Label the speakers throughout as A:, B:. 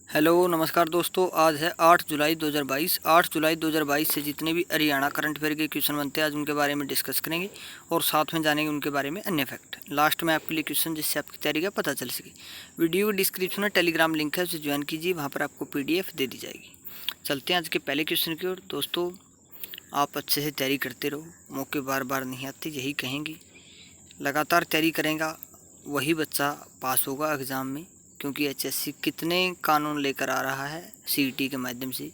A: Hello नमस्कार दोस्तों। आज है 8 जुलाई 2022। 8 जुलाई 2022 से जितने भी हरियाणा करंट अफेयर के क्वेश्चन बनते हैं आज उनके बारे में डिस्कस करेंगे और साथ में जानेंगे उनके बारे में अन्य फैक्ट। लास्ट में आपके लिए क्वेश्चन जिससे आपकी तैयारी का पता चल सके। वीडियो डिस्क्रिप्शन में टेलीग्राम लिंक है, उसे ज्वाइन कीजिए, वहाँ पर आपको PDF दे दी जाएगी। चलते हैं आज के पहले क्वेश्चन की ओर। दोस्तों आप अच्छे से तैयारी करते रहो, मौके बार बार नहीं आते, यही कहेंगे। लगातार तैयारी करेगा वही बच्चा पास होगा एग्ज़ाम में, क्योंकि HSC कितने कानून लेकर आ रहा है CET के माध्यम से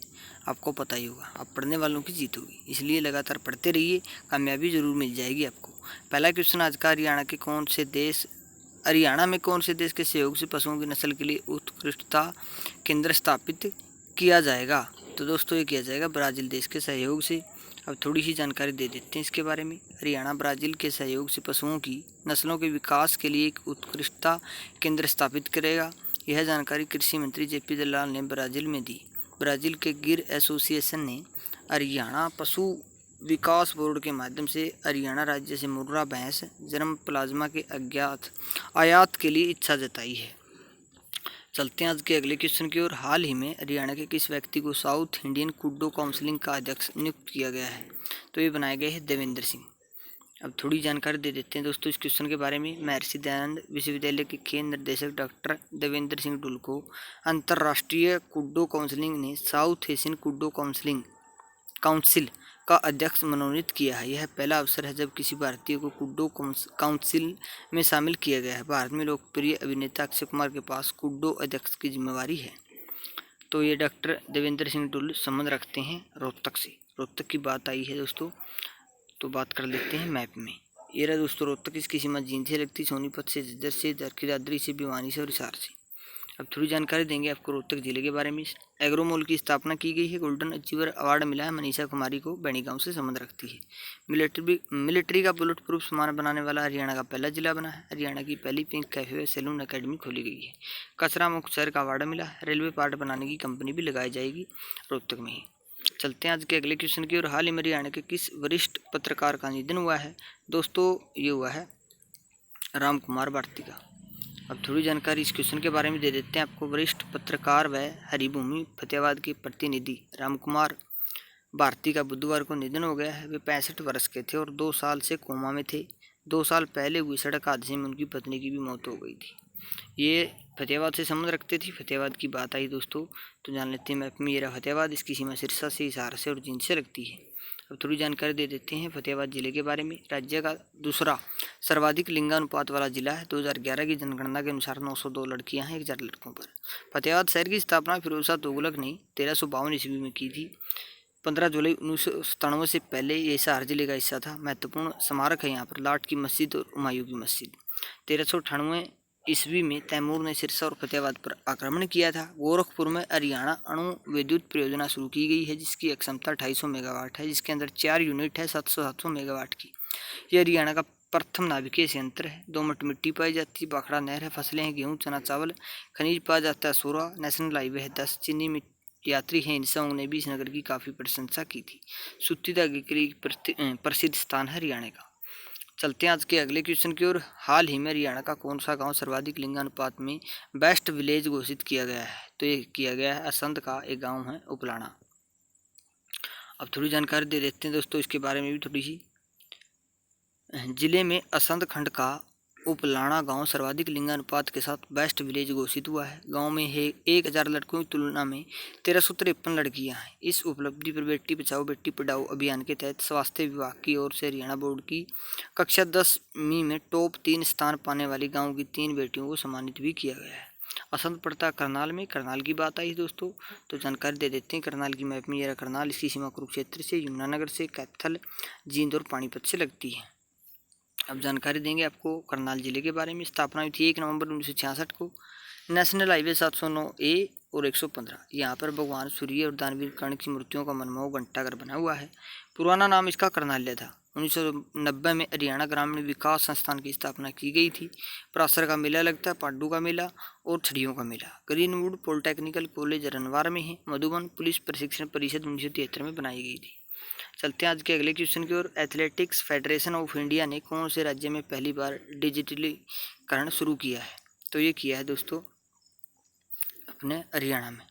A: आपको पता ही होगा। आप पढ़ने वालों की जीत होगी, इसलिए लगातार पढ़ते रहिए, कामयाबी ज़रूर मिल जाएगी आपको। पहला क्वेश्चन आज का, हरियाणा में कौन से देश के सहयोग से पशुओं की नस्ल के लिए उत्कृष्टता केंद्र स्थापित किया जाएगा? तो दोस्तों ये किया जाएगा ब्राज़ील देश के सहयोग से। अब थोड़ी सी जानकारी दे देते हैं इसके बारे में। हरियाणा ब्राज़ील के सहयोग से पशुओं की नस्लों के विकास के लिए एक उत्कृष्टता केंद्र स्थापित करेगा। यह जानकारी कृषि मंत्री JP दलाल ने ब्राज़ील में दी। ब्राज़ील के गिर एसोसिएशन ने हरियाणा पशु विकास बोर्ड के माध्यम से हरियाणा राज्य से मुर्रा भैंस जर्म प्लाज्मा के आयात के लिए इच्छा जताई है। चलते हैं आज के अगले क्वेश्चन की ओर। हाल ही में हरियाणा के किस व्यक्ति को साउथ इंडियन कुड्डो काउंसिल का अध्यक्ष नियुक्त किया गया है? तो ये बनाए गए हैं देवेंद्र सिंह। अब थोड़ी जानकारी दे देते हैं दोस्तों इस क्वेश्चन के बारे में। महर्षि दयानंद विश्वविद्यालय के खेल निर्देशक डॉक्टर देवेंद्र सिंह डुल को अंतर्राष्ट्रीय कुड्डो काउंसिल ने साउथ एशियन कुड्डो काउंसिल का अध्यक्ष मनोनीत किया है। यह पहला अवसर है जब किसी भारतीय को कुड्डो काउंसिल में शामिल किया गया है। भारत में लोकप्रिय अभिनेता अक्षय कुमार के पास कुड्डो अध्यक्ष की जिम्मेवारी है। तो ये डॉक्टर देवेंद्र सिंह डुल संबंध रखते हैं रोहतक से। रोहतक की बात आई है दोस्तों, तो बात कर लेते हैं मैप में। ये रहा दोस्तों रोहतक। इसकी सीमा जींद से लगती, सोनीपत से, झज्जर से, दादरी से, भिवानी से और हिसार से। अब थोड़ी जानकारी देंगे आपको रोहतक जिले के बारे में। एग्रोमोल की स्थापना की गई है। गोल्डन अचीवर अवार्ड मिला है मनीषा कुमारी को, बैणी गांव से संबंध रखती है। मिलिट्री का बुलेट प्रूफ सामान बनाने वाला हरियाणा का पहला जिला बना है। हरियाणा की पहली पिंक कैफे व सैलून अकेडमी खोली गई है। कचरा मुक्त शहर का अवार्ड मिला है। रेलवे पार्ट बनाने की कंपनी भी लगाई जाएगी रोहतक में ही। चलते हैं आज के अगले क्वेश्चन की ओर। हाल ही में हरियाणा के किस वरिष्ठ पत्रकार का निधन हुआ है? दोस्तों ये हुआ है राम कुमार भारती का। अब थोड़ी जानकारी इस क्वेश्चन के बारे में दे देते हैं आपको। वरिष्ठ पत्रकार व हरिभूमि फतेहाबाद के प्रतिनिधि राम कुमार भारती का बुधवार को निधन हो गया है। वे 65 वर्ष के थे और 2 साल से कोमा में थे। 2 साल पहले हुई सड़क हादसे में उनकी पत्नी की भी मौत हो गई थी। ये फतेहाबाद से संबंध रखते थे। फतेहाबाद की बात आई दोस्तों, तो जान लेते हैं मैप में। ये रहा फतेहाबाद। इसकी सीमा सिरसा से, हिसार से और जींद से लगती है। अब थोड़ी जानकारी दे देते हैं फतेहाबाद जिले के बारे में। राज्य का दूसरा सर्वाधिक लिंगानुपात वाला जिला है। 2011 की जनगणना के अनुसार 902 लड़कियां हैं 1000 लड़कों पर। फतेहाबाद शहर की स्थापना फिरोज शाह तुगलक ने 1352 ईस्वी में की थी। 15 जुलाई 1997 से पहले ये हिसार जिले का हिस्सा था। महत्वपूर्ण स्मारक है यहाँ पर लाट की मस्जिद और हुमायूं की मस्जिद। 1398 ईस्वी में तैमूर ने सिरसा और फतेहाबाद पर आक्रमण किया था। गोरखपुर में हरियाणा अणु विद्युत परियोजना शुरू की गई है, जिसकी एक क्षमता 250 मेगावाट है, जिसके अंदर 4 यूनिट है 700 मेगावाट की। यह हरियाणा का प्रथम नाभिकीय संयंत्र है। दोमट मिट्टी पाई जाती है। बाखड़ा नहर है। फसलें हैं गेहूँ, चना, चावल। खनिज पाया जाता है सोरा। नेशनल हाईवे है 10। चीनी यात्री हैं इंसांग ने भी इस नगर की काफ़ी प्रशंसा की थी। सूती धागे के लिए प्रसिद्ध स्थान है हरियाणा का। चलते हैं आज के अगले क्वेश्चन की ओर। हाल ही में हरियाणा का कौन सा गांव सर्वाधिक लिंगानुपात में बेस्ट विलेज घोषित किया गया है? तो ये किया गया है असंध का एक गांव है उपलाना। अब थोड़ी जानकारी दे देते हैं दोस्तों इसके बारे में भी थोड़ी सी। जिले में असंध खंड का उपलाना गांव सर्वाधिक लिंगानुपात के साथ बेस्ट विलेज घोषित हुआ है। गांव में 1000 लड़कों की तुलना में 1353 लड़कियां हैं। इस उपलब्धि पर बेटी बचाओ बेटी पढ़ाओ अभियान के तहत स्वास्थ्य विभाग की ओर से हरियाणा बोर्ड की कक्षा 10वीं में टॉप 3 स्थान पाने वाली गाँव की 3 बेटियों को सम्मानित भी किया गया है। असंध पड़ता करनाल में। करनाल की बात आई दोस्तों, तो जानकारी दे देते हैं करनाल की मैप में। यह करनाल। इसकी सीमा कुरुक्षेत्र से, यमुनानगर से, कैथल, जींद और पानीपत से लगती है। अब जानकारी देंगे आपको करनाल जिले के बारे में। स्थापना हुई थी 1 नवंबर 1966 को। नेशनल हाईवे 709A और 115। यहाँ पर भगवान सूर्य और दानवीर कर्ण की मूर्तियों का मनमोहक घंटाघर बना हुआ है। पुराना नाम इसका करनाल्य था। 1990 में हरियाणा ग्रामीण विकास संस्थान की स्थापना की गई थी। परासर का मेला लगता है, पांडू का मेला और छड़ियों का मेला। ग्रीनवुड पॉलिटेक्निकल कॉलेज रनवार में है। मधुबन पुलिस प्रशिक्षण परिषद 1973 में बनाई गई थी। चलते हैं आज के अगले क्वेश्चन की ओर। एथलेटिक्स फेडरेशन ऑफ इंडिया ने कौन से राज्य में पहली बार डिजिटलीकरण शुरू किया है? तो ये किया है दोस्तों अपने हरियाणा में।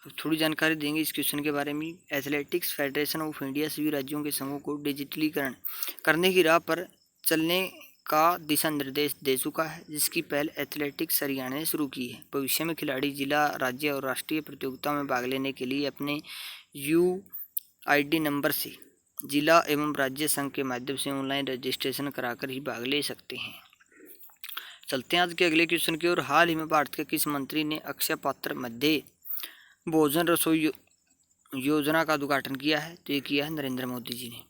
A: अब थोड़ी जानकारी देंगे इस क्वेश्चन के बारे में। एथलेटिक्स फेडरेशन ऑफ इंडिया सभी राज्यों के संघों को डिजिटलीकरण करने की राह पर चलने का दिशा निर्देश दे चुका है, जिसकी पहल एथलेटिक्स हरियाणा ने शुरू की है। भविष्य में खिलाड़ी जिला, राज्य और राष्ट्रीय प्रतियोगिताओं में भाग लेने के लिए अपने UID नंबर से जिला एवं राज्य संघ के माध्यम से ऑनलाइन रजिस्ट्रेशन कराकर ही भाग ले सकते हैं। चलते हैं आज के अगले क्वेश्चन की ओर। हाल ही में भारत के किस मंत्री ने अक्षय पात्र मध्य भोजन रसोई योजना का उद्घाटन किया है? तो ये किया है नरेंद्र मोदी जी ने।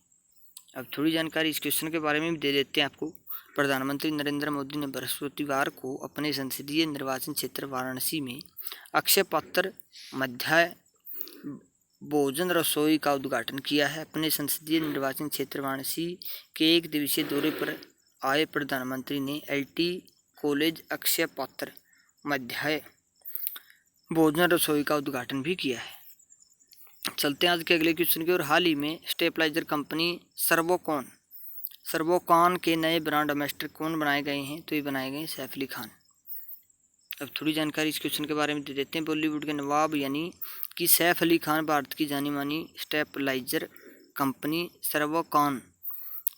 A: अब थोड़ी जानकारी इस क्वेश्चन के बारे में भी दे देते हैं आपको। प्रधानमंत्री नरेंद्र मोदी ने बृहस्पतिवार को अपने संसदीय निर्वाचन क्षेत्र वाराणसी में अक्षय पात्र मध्य भोजन रसोई का उद्घाटन किया है। अपने संसदीय निर्वाचन क्षेत्र वाराणसी के एक दिवसीय दौरे पर आए प्रधानमंत्री ने LT कॉलेज अक्षय पात्र मध्य भोजन रसोई का उद्घाटन भी किया है। चलते हैं आज के अगले क्वेश्चन की ओर। हाल ही में स्टेबलाइजर कंपनी सर्वोकॉन के नए ब्रांड एम्बेसडर कौन बनाए गए हैं? तो ये बनाए गए सैफ अली खान। अब थोड़ी जानकारी इस क्वेश्चन के बारे में दे देते हैं। बॉलीवुड के नवाब यानी कि सैफ अली खान भारत की जानी मानी स्टेबलाइजर कंपनी सर्वोकॉन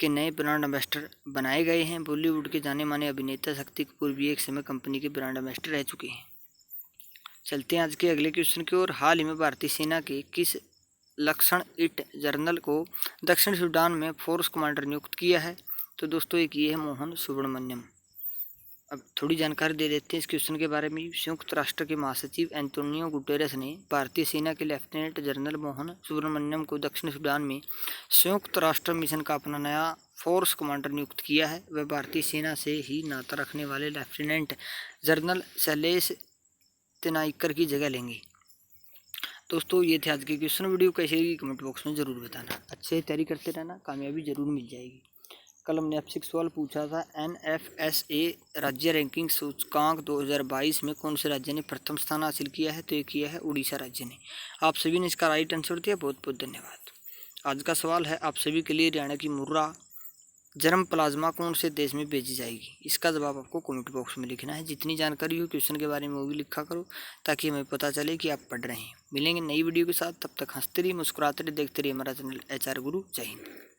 A: के नए ब्रांड एम्बेसडर बनाए गए हैं। बॉलीवुड के जाने माने अभिनेता शक्ति कपूर भी एक समय कंपनी के ब्रांड एम्बेसडर रह चुके हैं। चलते हैं आज के अगले क्वेश्चन की ओर। हाल ही में भारतीय सेना के किस लेफ्टिनेंट जनरल को दक्षिण सूडान में फोर्स कमांडर नियुक्त किया है? तो दोस्तों एक ये है मोहन सुब्रमण्यम। अब थोड़ी जानकारी दे देते हैं इस क्वेश्चन के बारे में। संयुक्त राष्ट्र के महासचिव एंटोनियो गुटेरेस ने भारतीय सेना के लेफ्टिनेंट जनरल मोहन सुब्रमण्यम को दक्षिण सूडान में संयुक्त राष्ट्र मिशन का अपना नया फोर्स कमांडर नियुक्त किया है। वह भारतीय सेना से ही नाता रखने वाले लेफ्टिनेंट जनरल शैलेश तेनाईकर की जगह लेंगे। दोस्तों ये थे आज के क्वेश्चन। वीडियो कैसे लगी कमेंट बॉक्स में ज़रूर बताना। अच्छे से तैयारी करते रहना, कामयाबी ज़रूर मिल जाएगी। कल हमने आपसे एक सवाल पूछा था, NFSA राज्य रैंकिंग सूचकांक 2022 में कौन से राज्य ने प्रथम स्थान हासिल किया है? तो ये किया है उड़ीसा राज्य ने। आप सभी ने इसका राइट आंसर दिया, बहुत बहुत धन्यवाद। आज का सवाल है आप सभी के लिए, हरियाणा की मुर्रा जर्म प्लाज्मा कौन से देश में भेजी जाएगी? इसका जवाब आपको कमेंट बॉक्स में लिखना है। जितनी जानकारी हो क्वेश्चन के बारे में वो भी लिखा करो, ताकि हमें पता चले कि आप पढ़ रहे हैं। मिलेंगे नई वीडियो के साथ, तब तक हंसते रहिए, मुस्कुराते रहिए, देखते रहिए हमारा चैनल HR गुरु। जय हिंद।